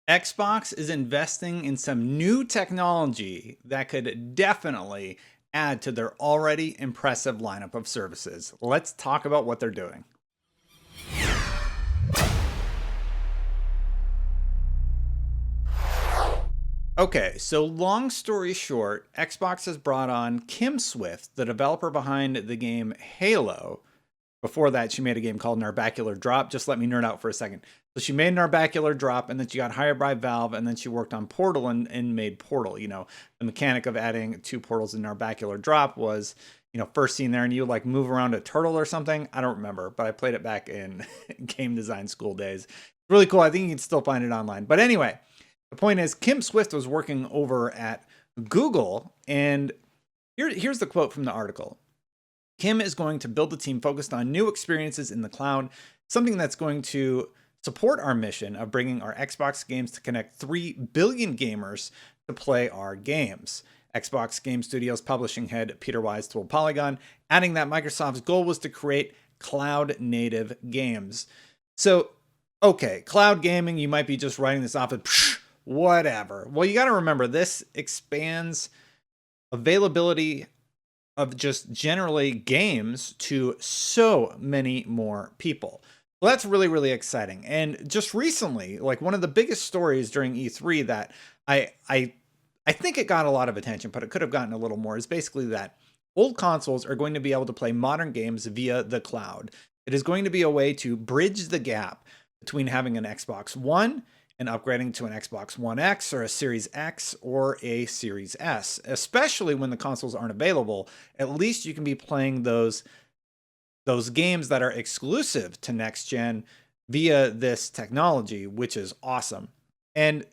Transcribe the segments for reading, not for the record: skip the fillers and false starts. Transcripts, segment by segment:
Xbox is investing in some new technology that could definitely add to their already impressive lineup of services. Let's talk about what they're doing. Okay, so long story short, Xbox has brought on Kim Swift, the developer behind the game Halo. Before that, she made a game called Narbacular Drop. Just let me nerd out for a second. So she made Narbacular Drop, and then she got hired by Valve, and then she worked on Portal and made Portal. The mechanic of adding two portals in Narbacular Drop was, first seen there, and you like move around a turtle or something. I don't remember, but I played it back in game design school days. Really cool. I think you can still find it online. But anyway, the point is, Kim Swift was working over at Google, and here's the quote from the article. Kim is going to build a team focused on new experiences in the cloud, something that's going to support our mission of bringing our Xbox games to connect 3 billion gamers to play our games. Xbox Game Studios publishing head Peter Wise told Polygon, adding that Microsoft's goal was to create cloud-native games. So, okay, cloud gaming, you might be just writing this off as whatever. Well, you got to remember, this expands availability of just generally games to so many more people. Well, that's really, really exciting. And just recently, like one of the biggest stories during E3 that I think it got a lot of attention, but it could have gotten a little more, is basically that old consoles are going to be able to play modern games via the cloud. It is going to be a way to bridge the gap between having an Xbox One and upgrading to an Xbox One X or a Series X or a Series S, especially when the consoles aren't available. At least you can be playing those games that are exclusive to next gen via this technology, which is awesome. And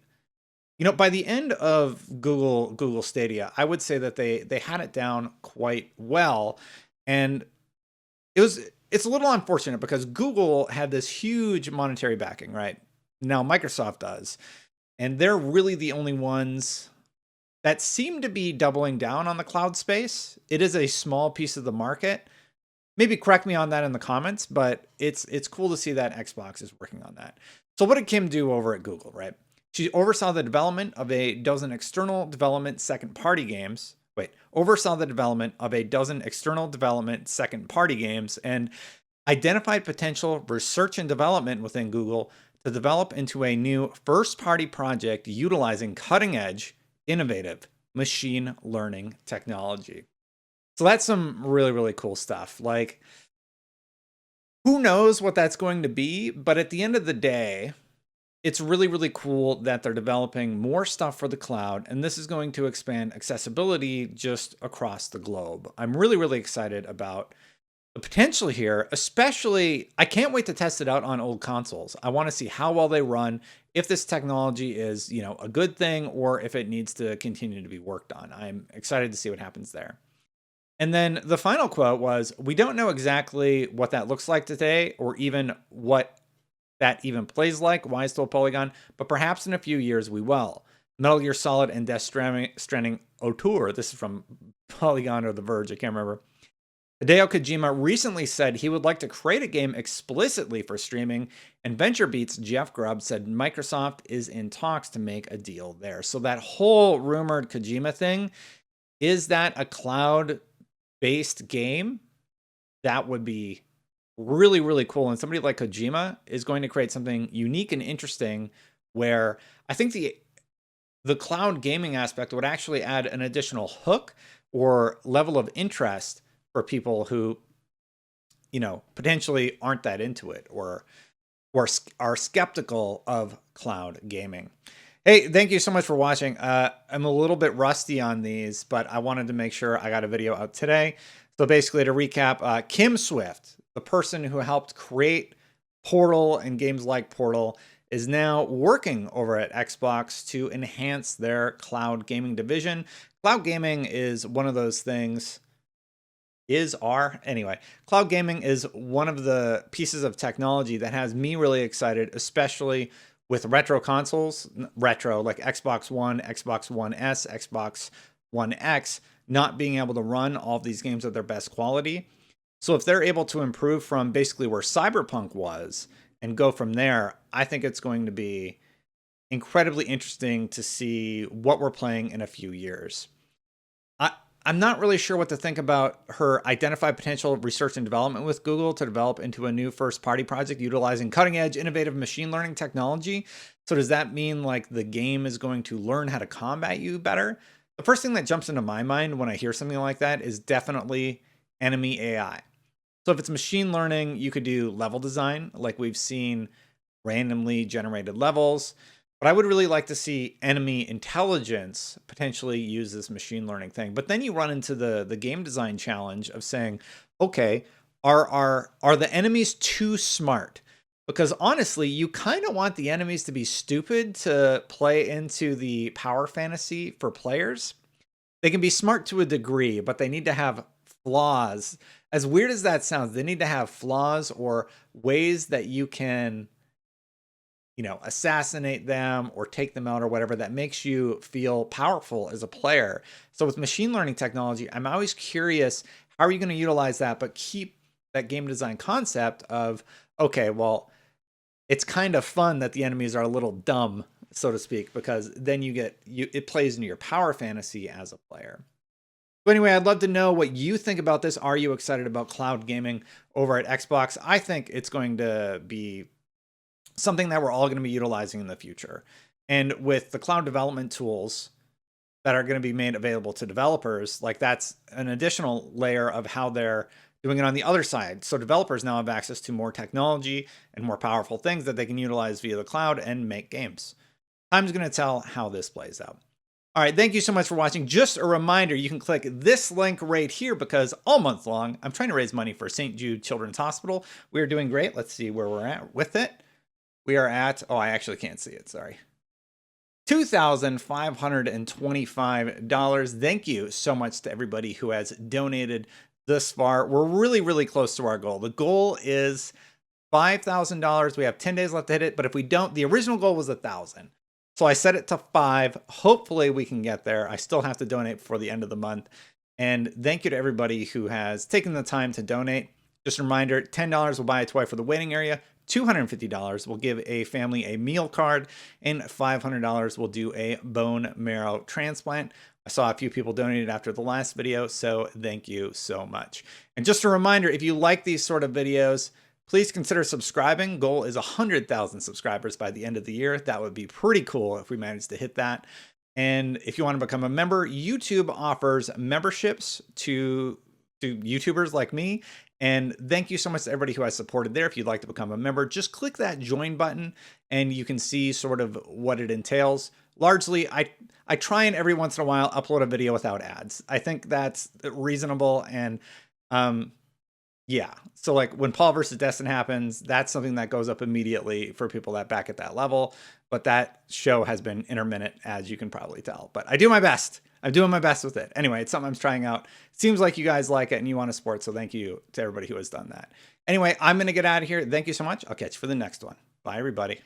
by the end of Google Stadia, I would say that they had it down quite well. And it's a little unfortunate because Google had this huge monetary backing, right? Now Microsoft does. And they're really the only ones that seem to be doubling down on the cloud space. It is a small piece of the market. Maybe correct me on that in the comments, but it's cool to see that Xbox is working on that. So what did Kim do over at Google, right? She oversaw the development of a dozen external development second-party games. Oversaw the development of a dozen external development second-party games and identified potential research and development within Google to develop into a new first-party project utilizing cutting-edge, innovative machine learning technology. So that's some really, really cool stuff. Like, who knows what that's going to be, but at the end of the day, it's really, really cool that they're developing more stuff for the cloud, and this is going to expand accessibility just across the globe. I'm really, really excited about the potential here, especially, I can't wait to test it out on old consoles. I want to see how well they run, if this technology is, a good thing, or if it needs to continue to be worked on. I'm excited to see what happens there. And then the final quote was, we don't know exactly what that looks like today, or even what that even plays like, Wise told Polygon, but perhaps in a few years we will. Metal Gear Solid and Death Stranding Auteur, this is from Polygon or The Verge, I can't remember. Hideo Kojima recently said he would like to create a game explicitly for streaming, and VentureBeat's Jeff Grubb said Microsoft is in talks to make a deal there. So that whole rumored Kojima thing, is that a cloud-based game? That would be really, really cool. And somebody like Kojima is going to create something unique and interesting where I think the cloud gaming aspect would actually add an additional hook or level of interest for people who, potentially aren't that into it or are skeptical of cloud gaming. Hey, thank you so much for watching. I'm a little bit rusty on these, but I wanted to make sure I got a video out today. So basically, to recap, Kim Swift, the person who helped create Portal and games like Portal, is now working over at Xbox to enhance their cloud gaming division. Cloud gaming is one of those things. Cloud gaming is one of the pieces of technology that has me really excited, especially with retro consoles, retro like Xbox One, Xbox One S, Xbox One X, not being able to run all of these games at their best quality. So if they're able to improve from basically where Cyberpunk was and go from there, I think it's going to be incredibly interesting to see what we're playing in a few years. I, I'm not really sure what to think about her identified potential research and development with Google to develop into a new first party project utilizing cutting edge, innovative machine learning technology. So, does that mean like the game is going to learn how to combat you better? The first thing that jumps into my mind when I hear something like that is definitely enemy AI. So, if it's machine learning, you could do level design like we've seen randomly generated levels. But I would really like to see enemy intelligence potentially use this machine learning thing. But then you run into the game design challenge of saying, okay, are the enemies too smart? Because honestly, you kind of want the enemies to be stupid to play into the power fantasy for players. They can be smart to a degree, but they need to have flaws. As weird as that sounds, they need to have flaws or ways that you can, assassinate them or take them out or whatever that makes you feel powerful as a player. So with machine learning technology, I'm always curious, how are you going to utilize that, but keep that game design concept of, okay, well, it's kind of fun that the enemies are a little dumb, so to speak, because then it plays into your power fantasy as a player. But anyway, I'd love to know what you think about this. Are you excited about cloud gaming over at Xbox? I think it's going to be something that we're all going to be utilizing in the future. And with the cloud development tools that are going to be made available to developers, like that's an additional layer of how they're doing it on the other side. So developers now have access to more technology and more powerful things that they can utilize via the cloud and make games. Time's going to tell how this plays out. All right, thank you so much for watching. Just a reminder, you can click this link right here because all month long, I'm trying to raise money for St. Jude Children's Hospital. We're doing great. Let's see where we're at with it. We are at, I actually can't see it, sorry. $2,525. Thank you so much to everybody who has donated this far. We're really, really close to our goal. The goal is $5,000. We have 10 days left to hit it, but if we don't, the original goal was 1,000. So I set it to 5. Hopefully we can get there. I still have to donate before the end of the month. And thank you to everybody who has taken the time to donate. Just a reminder, $10 will buy a toy for the waiting area. $250 will give a family a meal card, and $500 will do a bone marrow transplant. I saw a few people donated after the last video, so thank you so much. And just a reminder, if you like these sort of videos, please consider subscribing. Goal is 100,000 subscribers by the end of the year. That would be pretty cool if we managed to hit that. And if you want to become a member, YouTube offers memberships to YouTubers like me. And thank you so much to everybody who has supported there. If you'd like to become a member, just click that join button and you can see sort of what it entails. Largely, I try and every once in a while upload a video without ads. I think that's reasonable. And yeah, so like when Paul versus Destin happens, that's something that goes up immediately for people that back at that level. But that show has been intermittent, as you can probably tell. But I do my best. I'm doing my best with it. Anyway, it's something I'm trying out. Seems like you guys like it and you want to support. So thank you to everybody who has done that. Anyway, I'm going to get out of here. Thank you so much. I'll catch you for the next one. Bye, everybody.